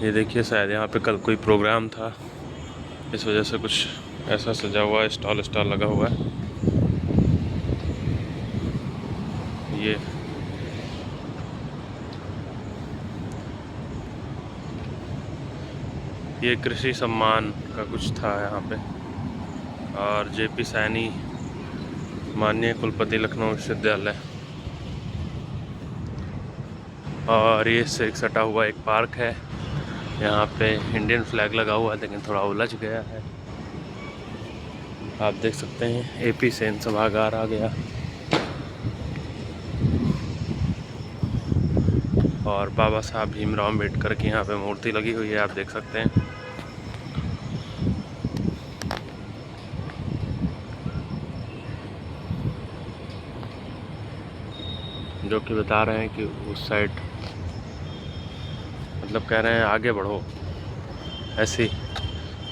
ये देखिए, शायद यहाँ पे कल कोई प्रोग्राम था, इस वजह से कुछ ऐसा सजा हुआ है, स्टॉल लगा हुआ है। ये कृषि सम्मान का कुछ था यहाँ पे। और जेपी सैनी, माननीय कुलपति लखनऊ विश्वविद्यालय। और ये से सटा हुआ एक पार्क है, यहाँ पे इंडियन फ्लैग लगा हुआ है, लेकिन थोड़ा उलझ गया है। आप देख सकते हैं एपी सेन सभागार आ गया। और बाबा साहब भीमराव अम्बेडकर की यहाँ पे मूर्ति लगी हुई है, आप देख सकते हैं। जो कि बता रहे हैं कि उस साइड, मतलब कह रहे हैं आगे बढ़ो, ऐसे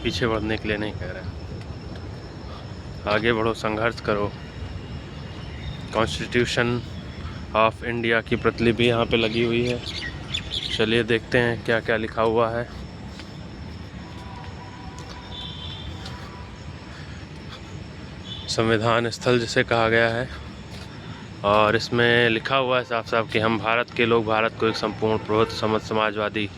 पीछे बढ़ने के लिए नहीं कह रहे हैं, आगे बढ़ो, संघर्ष करो। कॉन्स्टिट्यूशन ऑफ इंडिया की प्रतिलिपि यहाँ पे लगी हुई है। चलिए देखते हैं क्या क्या लिखा हुआ है। संविधान स्थल जिसे कहा गया है, और इसमें लिखा हुआ है साफ साफ कि हम भारत के लोग भारत को एक संपूर्ण प्रभुत्व समाजवादी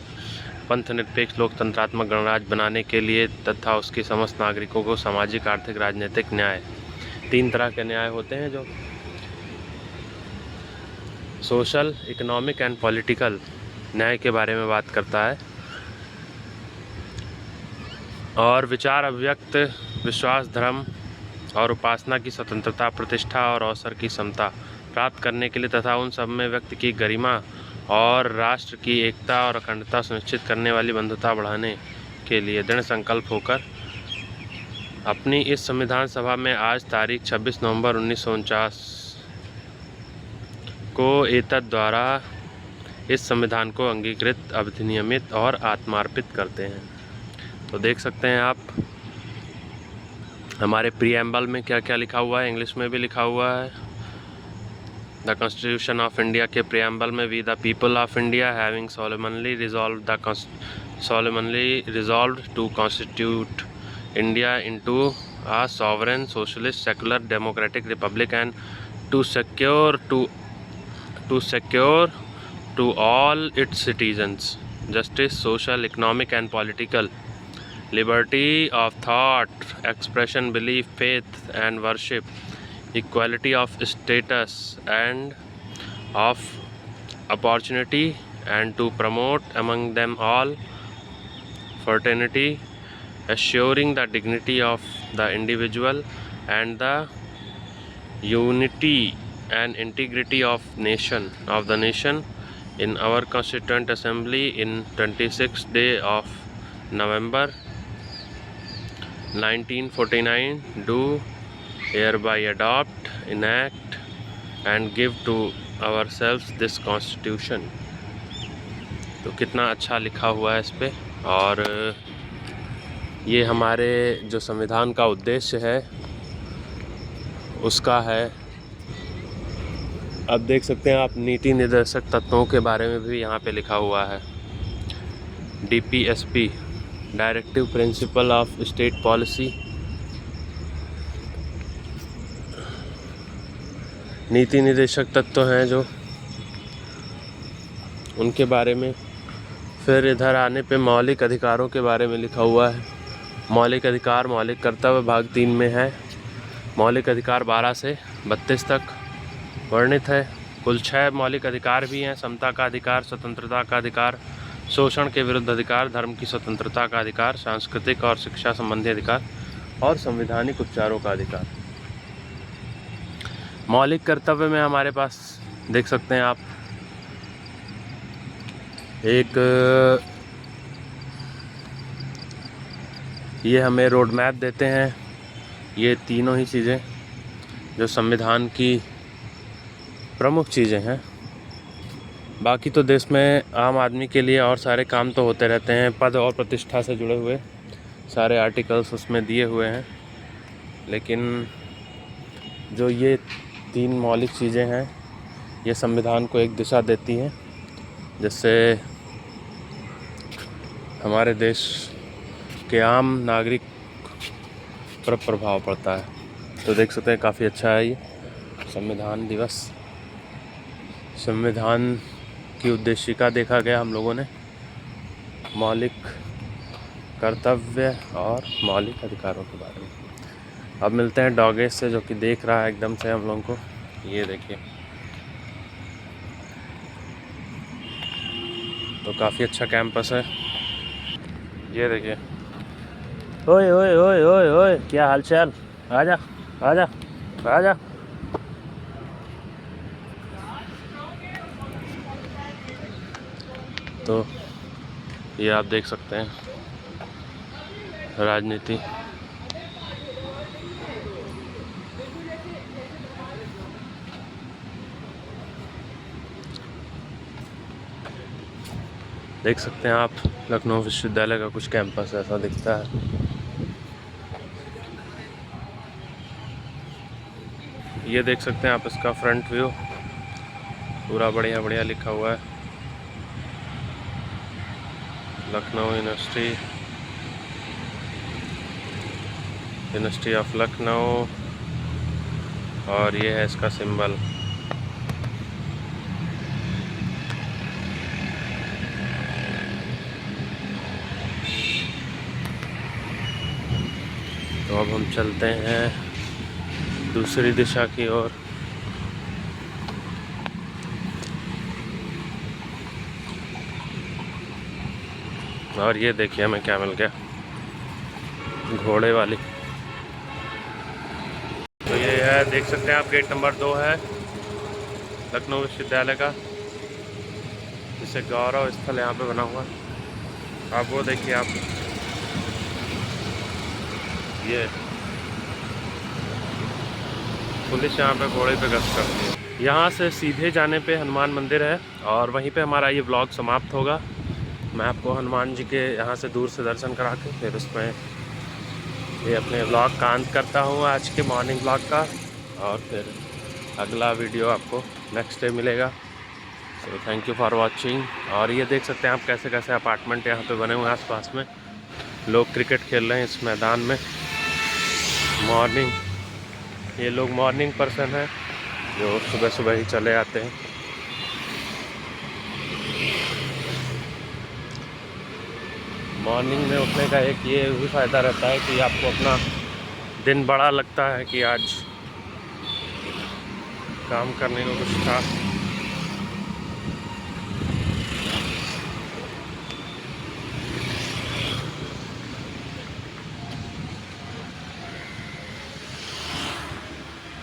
पंथ निरपेक्ष लोकतंत्रात्मक गणराज्य बनाने के लिए तथा उसके समस्त नागरिकों को सामाजिक आर्थिक राजनीतिक न्याय, 3 तरह के न्याय होते हैं, जो सोशल, इकोनॉमिक एंड पॉलिटिकल न्याय के बारे में बात करता है। और विचार अभिव्यक्त, विश्वास, धर्म और उपासना की स्वतंत्रता, प्रतिष्ठा और अवसर की समता प्राप्त करने के लिए तथा उन सब में व्यक्ति की गरिमा और राष्ट्र की एकता और अखंडता सुनिश्चित करने वाली बंधुता बढ़ाने के लिए दृढ़ संकल्प होकर अपनी इस संविधान सभा में आज तारीख 26 नवंबर 1949 को एतद द्वारा इस संविधान को अंगीकृत, अधिनियमित और आत्मार्पित करते हैं। तो देख सकते हैं आप हमारे प्रीएम्बल में क्या क्या लिखा हुआ है, इंग्लिश में भी लिखा हुआ है। द कॉन्स्टिट्यूशन ऑफ इंडिया के प्रीएम्बल में, we the people of India having solemnly resolved to constitute India into a sovereign, socialist, secular, democratic republic and to secure to all its citizens justice, social, economic and political liberty of thought, expression, belief, faith and worship, equality of status and of opportunity, and to promote among them all fraternity, assuring the dignity of the individual and the unity and integrity of the nation in our Constituent Assembly in 26th day of November 1949 do hereby adopt, enact and give to ourselves this constitution। तो कितना अच्छा लिखा हुआ है इस पे। और ये हमारे जो संविधान का उद्देश्य है उसका है। अब देख सकते हैं आप, नीति निर्देशक तत्वों के बारे में भी यहाँ पे लिखा हुआ है। DPSP, directive principle of state policy, नीति निर्देशक तत्व हैं जो, उनके बारे में। फिर इधर आने पे मौलिक अधिकारों के बारे में लिखा हुआ है। मौलिक अधिकार, मौलिक कर्तव्य भाग 3 में है। मौलिक अधिकार 12 से 32 तक वर्णित है। कुल 6 मौलिक अधिकार भी हैं। समता का अधिकार, स्वतंत्रता का अधिकार, शोषण के विरुद्ध अधिकार, धर्म की स्वतंत्रता का अधिकार, सांस्कृतिक और शिक्षा संबंधी अधिकार और संवैधानिक उपचारों का अधिकार। मौलिक कर्तव्य में हमारे पास देख सकते हैं आप, एक ये हमें रोड मैप देते हैं। ये तीनों ही चीज़ें जो संविधान की प्रमुख चीज़ें हैं। बाकी तो देश में आम आदमी के लिए और सारे काम तो होते रहते हैं। पद और प्रतिष्ठा से जुड़े हुए सारे आर्टिकल्स उसमें दिए हुए हैं, लेकिन जो ये 3 मौलिक चीज़ें हैं ये संविधान को एक दिशा देती हैं, जिससे हमारे देश के आम नागरिक पर प्रभाव पड़ता है। तो देख सकते हैं काफ़ी अच्छा है ये संविधान दिवस। संविधान की उद्देशिका देखा गया हम लोगों ने, मौलिक कर्तव्य और मौलिक अधिकारों के बारे में। अब मिलते हैं डॉगेज से, जो कि देख रहा है एकदम से हम लोगों को। ये देखिए, तो काफ़ी अच्छा कैंपस है। ये देखिए, ओए ओए ओए ओए ओए, क्या हाल चाल, आजा आजा आजा। तो ये आप देख सकते हैं राजनीति। देख सकते हैं आप, लखनऊ विश्वविद्यालय का कुछ कैंपस ऐसा दिखता है। ये देख सकते हैं आप इसका फ्रंट व्यू, पूरा बढ़िया बढ़िया लिखा हुआ है लखनऊ यूनिवर्सिटी ऑफ लखनऊ, और ये है इसका सिंबल। तो अब हम चलते हैं दूसरी दिशा की ओर। और ये देखिए हमें क्या मिल गया, घोड़े वाली। तो ये है, देख सकते हैं आप, गेट नंबर 2 है लखनऊ विश्वविद्यालय का, जिसे गौरव स्थल यहाँ पे बना हुआ है। आप वो देखिए, आप ये पुलिस यहाँ पे घोड़े पे गश्त करती है। यहाँ से सीधे जाने पे हनुमान मंदिर है, और वहीं पे हमारा ये व्लॉग समाप्त होगा। मैं आपको हनुमान जी के यहाँ से दूर से दर्शन करा के फिर उसमें ये अपने व्लॉग का अंत करता हूँ, आज के मॉर्निंग व्लॉग का। और फिर अगला वीडियो आपको नेक्स्ट डे मिलेगा। So thank you for watching. और ये देख सकते हैं आप कैसे कैसे अपार्टमेंट यहाँ पे बने हुए हैं आसपास में। लोग क्रिकेट खेल रहे हैं इस मैदान में। मॉर्निंग, ये लोग मॉर्निंग पर्सन हैं जो सुबह सुबह ही चले आते हैं। मॉर्निंग में उठने का एक ये भी फ़ायदा रहता है कि आपको अपना दिन बड़ा लगता है कि आज काम करने को कुछ था।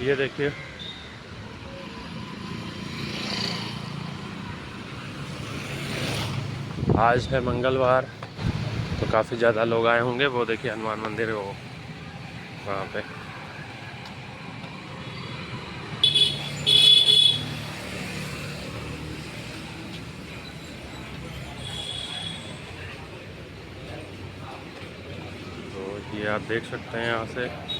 ये देखिए, आज है मंगलवार, तो काफ़ी ज़्यादा लोग आए होंगे। वो देखिए हनुमान मंदिर है वो वहाँ पे। तो ये आप देख सकते हैं यहाँ से।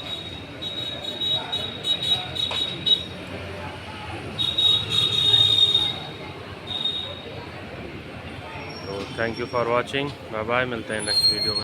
तो thank you for watching, bye bye, मिलते हैं नेक्स्ट वीडियो में।